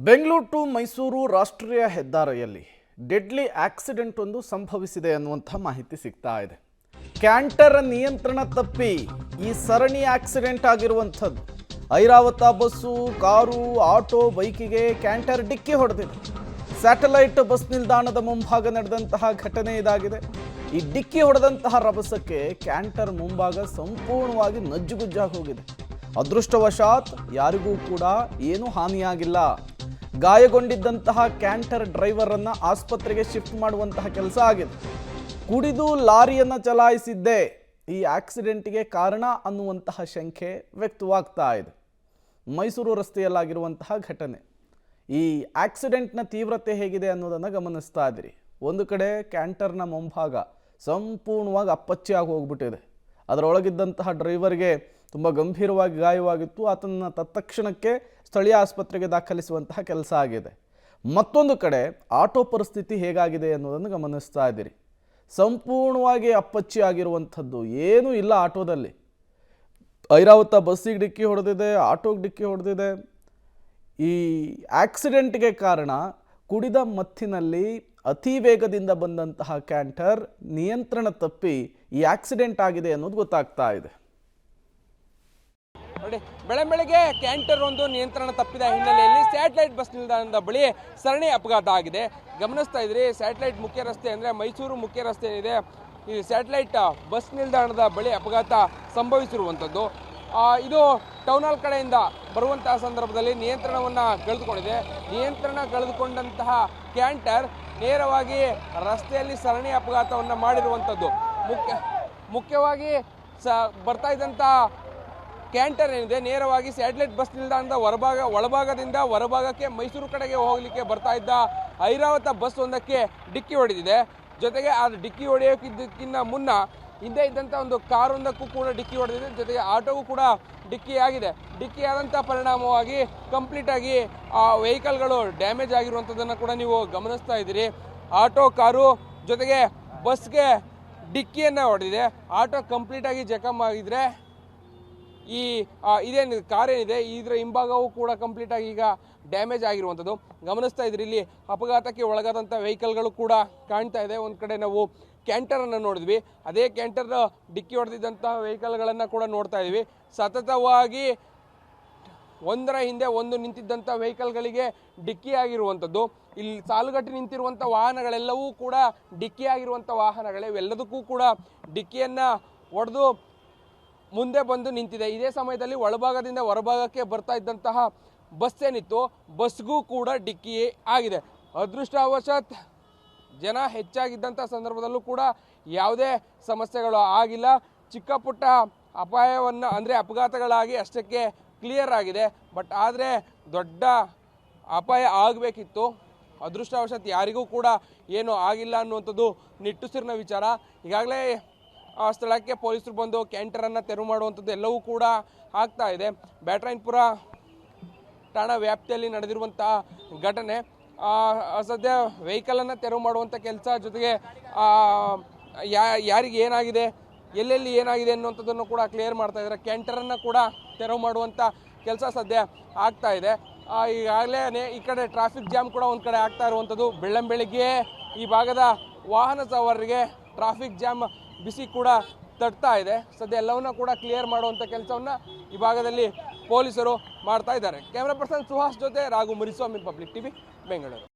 Bengaluru to Mysuru ರಾಷ್ಟ್ರೀಯ ಹೆದ್ದಾರಿಯಲ್ಲಿ deadly accident ಒಂದು ಸಂಭವಿಸಿದೆ ಅನ್ನುವಂಥ ಮಾಹಿತಿ ಸಿಗ್ತಾ ಇದೆ. ಕ್ಯಾಂಟರ್ ನಿಯಂತ್ರಣ ತಪ್ಪಿ ಈ ಸರಣಿ ಆಕ್ಸಿಡೆಂಟ್ ಆಗಿರುವಂಥದ್ದು. ಐರಾವತ ಬಸ್ಸು, ಕಾರು, ಆಟೋ, ಬೈಕಿಗೆ ಕ್ಯಾಂಟರ್ ಡಿಕ್ಕಿ ಹೊಡೆದಿದೆ. ಸ್ಯಾಟಲೈಟ್ ಬಸ್ ನಿಲ್ದಾಣದ ಮುಂಭಾಗ ನಡೆದಂತಹ ಘಟನೆ ಇದಾಗಿದೆ. ಈ ಡಿಕ್ಕಿ ಹೊಡೆದಂತಹ ರಭಸಕ್ಕೆ ಕ್ಯಾಂಟರ್ ಮುಂಭಾಗ ಸಂಪೂರ್ಣವಾಗಿ ನಜ್ಜುಗುಜ್ಜಾಗಿ ಹೋಗಿದೆ. ಅದೃಷ್ಟವಶಾತ್ ಯಾರಿಗೂ ಕೂಡ ಏನೂ ಹಾನಿಯಾಗಿಲ್ಲ. ಗಾಯಗೊಂಡಿದ್ದಂತಹ ಕ್ಯಾಂಟರ್ ಡ್ರೈವರ್ ಅನ್ನ ಆಸ್ಪತ್ರೆಗೆ ಶಿಫ್ಟ್ ಮಾಡುವಂತಹ ಕೆಲಸ ಆಗಿದೆ. ಕುಡಿದು ಲಾರಿಯನ್ನು ಚಲಾಯಿಸಿದ್ದೇ ಈ ಆಕ್ಸಿಡೆಂಟ್ಗೆ ಕಾರಣ ಅನ್ನುವಂತಹ ಶಂಕೆ ವ್ಯಕ್ತವಾಗ್ತಾ ಇದೆ. ಮೈಸೂರು ರಸ್ತೆಯಲ್ಲಾಗಿರುವಂತಹ ಘಟನೆ. ಈ ಆಕ್ಸಿಡೆಂಟ್ನ ತೀವ್ರತೆ ಹೇಗಿದೆ ಅನ್ನೋದನ್ನು ಗಮನಿಸ್ತಾ ಇದ್ದೀರಿ. ಒಂದು ಕಡೆ ಕ್ಯಾಂಟರ್ನ ಮುಂಭಾಗ ಸಂಪೂರ್ಣವಾಗಿ ಅಪ್ಪಚ್ಚಿಯಾಗಿ ಹೋಗ್ಬಿಟ್ಟಿದೆ. ಅದರೊಳಗಿದ್ದಂತಹ ಡ್ರೈವರ್ಗೆ ತುಂಬ ಗಂಭೀರವಾಗಿ ಗಾಯವಾಗಿತ್ತು. ಆತನ ತತ್ಕ್ಷಣಕ್ಕೆ ಸ್ಥಳೀಯ ಆಸ್ಪತ್ರೆಗೆ ದಾಖಲಿಸುವಂತಹ ಕೆಲಸ ಆಗಿದೆ. ಮತ್ತೊಂದು ಕಡೆ ಆಟೋ ಪರಿಸ್ಥಿತಿ ಹೇಗಾಗಿದೆ ಅನ್ನೋದನ್ನು ಗಮನಿಸ್ತಾ ಇದ್ದೀರಿ. ಸಂಪೂರ್ಣವಾಗಿ ಅಪ್ಪಚ್ಚಿ ಆಗಿರುವಂಥದ್ದು, ಏನೂ ಇಲ್ಲ ಆಟೋದಲ್ಲಿ. ಐರಾವತ ಬಸ್ಸಿಗೆ ಡಿಕ್ಕಿ ಹೊಡೆದಿದೆ, ಆಟೋಗೆ ಡಿಕ್ಕಿ ಹೊಡೆದಿದೆ. ಈ ಆಕ್ಸಿಡೆಂಟ್ಗೆ ಕಾರಣ ಕುಡಿದ ಮತ್ತಿನಲ್ಲಿ ಅತಿ ವೇಗದಿಂದ ಬಂದಂತಹ ಕ್ಯಾಂಟರ್ ನಿಯಂತ್ರಣ ತಪ್ಪಿ ಈ ಆಕ್ಸಿಡೆಂಟ್ ಆಗಿದೆ ಅನ್ನೋದು ಗೊತ್ತಾಗ್ತಾ ಇದೆ. ನೋಡಿ, ಬೆಳಗ್ಗೆ ಕ್ಯಾಂಟರ್ ಒಂದು ನಿಯಂತ್ರಣ ತಪ್ಪಿದ ಹಿನ್ನೆಲೆಯಲ್ಲಿ ಸ್ಯಾಟಲೈಟ್ ಬಸ್ ನಿಲ್ದಾಣದ ಬಳಿ ಸರಣಿ ಅಪಘಾತ ಆಗಿದೆ. ಗಮನಿಸ್ತಾ ಇದ್ರಿ, ಸ್ಯಾಟಲೈಟ್ ಮುಖ್ಯ ರಸ್ತೆ ಅಂದರೆ ಮೈಸೂರು ಮುಖ್ಯ ರಸ್ತೆ ಏನಿದೆ, ಈ ಸ್ಯಾಟಲೈಟ್ ಬಸ್ ನಿಲ್ದಾಣದ ಬಳಿ ಅಪಘಾತ ಸಂಭವಿಸಿರುವಂಥದ್ದು. ಇದು ಟೌನ್ ಹಾಲ್ ಕಡೆಯಿಂದ ಬರುವಂತಹ ಸಂದರ್ಭದಲ್ಲಿ ನಿಯಂತ್ರಣವನ್ನು ಕಳೆದುಕೊಂಡಿದೆ. ನಿಯಂತ್ರಣ ಕಳೆದುಕೊಂಡಂತಹ ಕ್ಯಾಂಟರ್ ನೇರವಾಗಿ ರಸ್ತೆಯಲ್ಲಿ ಸರಣಿ ಅಪಘಾತವನ್ನು ಮಾಡಿರುವಂಥದ್ದು. ಮುಖ್ಯವಾಗಿ ಬರ್ತಾ ಇದ್ದಂಥ ಕ್ಯಾಂಟರ್ ಏನಿದೆ ನೇರವಾಗಿ ಸ್ಯಾಟಲೈಟ್ ಬಸ್ ನಿಲ್ದಾಣದ ಒಳಭಾಗದಿಂದ ಹೊರಭಾಗಕ್ಕೆ ಮೈಸೂರು ಕಡೆಗೆ ಹೋಗಲಿಕ್ಕೆ ಬರ್ತಾ ಇದ್ದ ಐರಾವತ ಬಸ್ ಒಂದಕ್ಕೆ ಡಿಕ್ಕಿ ಹೊಡೆದಿದೆ. ಜೊತೆಗೆ ಆ ಡಿಕ್ಕಿ ಹೊಡೆಯೋಕ್ಕಿದ್ದಕ್ಕಿಂತ ಮುನ್ನ ಹಿಂದೆ ಇದ್ದಂಥ ಒಂದು ಕಾರೊಂದಕ್ಕೂ ಕೂಡ ಡಿಕ್ಕಿ ಹೊಡೆದಿದೆ. ಜೊತೆಗೆ ಆಟೋಗೂ ಕೂಡ ಡಿಕ್ಕಿ ಆಗಿದೆ. ಡಿಕ್ಕಿ ಆದಂಥ ಪರಿಣಾಮವಾಗಿ ಕಂಪ್ಲೀಟಾಗಿ ಆ ವೆಹಿಕಲ್ಗಳು ಡ್ಯಾಮೇಜ್ ಆಗಿರುವಂಥದ್ದನ್ನು ಕೂಡ ನೀವು ಗಮನಿಸ್ತಾ ಇದ್ದೀರಿ. ಆಟೋ, ಕಾರು ಜೊತೆಗೆ ಬಸ್ಗೆ ಡಿಕ್ಕಿಯನ್ನು ಹೊಡೆದಿದೆ. ಆಟೋ ಕಂಪ್ಲೀಟಾಗಿ ಜಖಮ್ ಆಗಿದ್ರೆ, ಈ ಇದೇನು ಕಾರ್ ಏನಿದೆ ಇದರ ಹಿಂಭಾಗವೂ ಕೂಡ ಕಂಪ್ಲೀಟಾಗಿ ಈಗ ಡ್ಯಾಮೇಜ್ ಆಗಿರುವಂಥದ್ದು ಗಮನಿಸ್ತಾ ಇದ್ರಿ. ಇಲ್ಲಿ ಅಪಘಾತಕ್ಕೆ ಒಳಗಾದಂಥ ವೆಹಿಕಲ್ಗಳು ಕೂಡ ಕಾಣ್ತಾ ಇದೆ. ಒಂದು ಕಡೆ ನಾವು ಕ್ಯಾಂಟರನ್ನು ನೋಡಿದ್ವಿ, ಅದೇ ಕ್ಯಾಂಟರ್ ಡಿಕ್ಕಿ ಹೊಡೆದಿದ್ದಂತಹ ವೆಹಿಕಲ್ಗಳನ್ನು ಕೂಡ ನೋಡ್ತಾ ಇದ್ವಿ. ಸತತವಾಗಿ ಒಂದರ ಹಿಂದೆ ಒಂದು ನಿಂತಿದ್ದಂಥ ವೆಹಿಕಲ್ಗಳಿಗೆ ಡಿಕ್ಕಿ ಆಗಿರುವಂಥದ್ದು. ಇಲ್ಲಿ ಸಾಲುಗಟ್ಟಿ ನಿಂತಿರುವಂಥ ವಾಹನಗಳೆಲ್ಲವೂ ಕೂಡ ಡಿಕ್ಕಿ ಆಗಿರುವಂಥ ವಾಹನಗಳೇ. ಇವೆಲ್ಲದಕ್ಕೂ ಕೂಡ ಡಿಕ್ಕಿಯನ್ನು ಹೊಡೆದು ಮುಂದೆ ಬಂದು ನಿಂತಿದೆ. ಇದೇ ಸಮಯದಲ್ಲಿ ಒಳಭಾಗದಿಂದ ಹೊರಭಾಗಕ್ಕೆ ಬರ್ತಾ ಇದ್ದಂತಹ ಬಸ್ ಏನಿತ್ತು, ಬಸ್ಗೂ ಕೂಡ ಡಿಕ್ಕಿ ಆಗಿದೆ. ಅದೃಷ್ಟವಶಾತ್ ಜನ ಹೆಚ್ಚಾಗಿದ್ದಂಥ ಸಂದರ್ಭದಲ್ಲೂ ಕೂಡ ಯಾವುದೇ ಸಮಸ್ಯೆಗಳು ಆಗಿಲ್ಲ. ಚಿಕ್ಕ ಪುಟ್ಟ ಅಪಾಯವನ್ನು ಅಂದರೆ ಅಪಘಾತಗಳಾಗಿ ಅಷ್ಟಕ್ಕೆ ಕ್ಲಿಯರ್ ಆಗಿದೆ. ಬಟ್ ಆದರೆ ದೊಡ್ಡ ಅಪಾಯ ಆಗಬೇಕಿತ್ತು. ಅದೃಷ್ಟವಶಾತ್ ಯಾರಿಗೂ ಕೂಡ ಏನೂ ಆಗಿಲ್ಲ ಅನ್ನುವಂಥದ್ದು ನಿಟ್ಟುಸಿರಿನ ವಿಚಾರ. ಈಗಾಗಲೇ ಆ ಸ್ಥಳಕ್ಕೆ ಪೊಲೀಸರು ಬಂದು ಕ್ಯಾಂಟರನ್ನು ತೆರವು ಮಾಡುವಂಥದ್ದು ಎಲ್ಲವೂ ಕೂಡ ಆಗ್ತಾ ಇದೆ. ಬ್ಯಾಟರಾಯನಪುರ ಠಾಣಾ ವ್ಯಾಪ್ತಿಯಲ್ಲಿ ನಡೆದಿರುವಂತಹ ಘಟನೆ. ಸದ್ಯ ವೆಹಿಕಲನ್ನು ತೆರವು ಮಾಡುವಂಥ ಕೆಲಸ, ಜೊತೆಗೆ ಯಾರಿಗೆ ಏನಾಗಿದೆ, ಎಲ್ಲೆಲ್ಲಿ ಏನಾಗಿದೆ ಅನ್ನುವಂಥದ್ದನ್ನು ಕೂಡ ಕ್ಲಿಯರ್ ಮಾಡ್ತಾ ಇದ್ದಾರೆ. ಕ್ಯಾಂಟರನ್ನು ಕೂಡ ತೆರವು ಮಾಡುವಂಥ ಕೆಲಸ ಸದ್ಯ ಆಗ್ತಾ ಇದೆ. ಈಗಾಗಲೇ ಈ ಕಡೆ ಟ್ರಾಫಿಕ್ ಜಾಮ್ ಕೂಡ ಒಂದು ಕಡೆ ಆಗ್ತಾ ಇರುವಂಥದ್ದು. ಬೆಳ್ಳಂಬೆಳಿಗ್ಗೆ ಈ ಭಾಗದ ವಾಹನ ಸವಾರರಿಗೆ ಟ್ರಾಫಿಕ್ ಜಾಮ್ ಬಿಸಿ ಕೂಡ ತಡ್ತಾ ಇದೆ. ಸದ್ಯ ಎಲ್ಲವನ್ನ ಕೂಡ ಕ್ಲಿಯರ್ ಮಾಡುವಂಥ ಕೆಲಸವನ್ನು ಈ ಭಾಗದಲ್ಲಿ ಪೊಲೀಸರು ಮಾಡ್ತಾ ಇದ್ದಾರೆ. ಕ್ಯಾಮ್ರಾ ಪರ್ಸನ್ ಸುಹಾಸ್ ಜೊತೆ ರಾಘು ಮುರಿಸ್ವಾಮಿ, ಪಬ್ಲಿಕ್ ಟಿವಿ, ಬೆಂಗಳೂರು.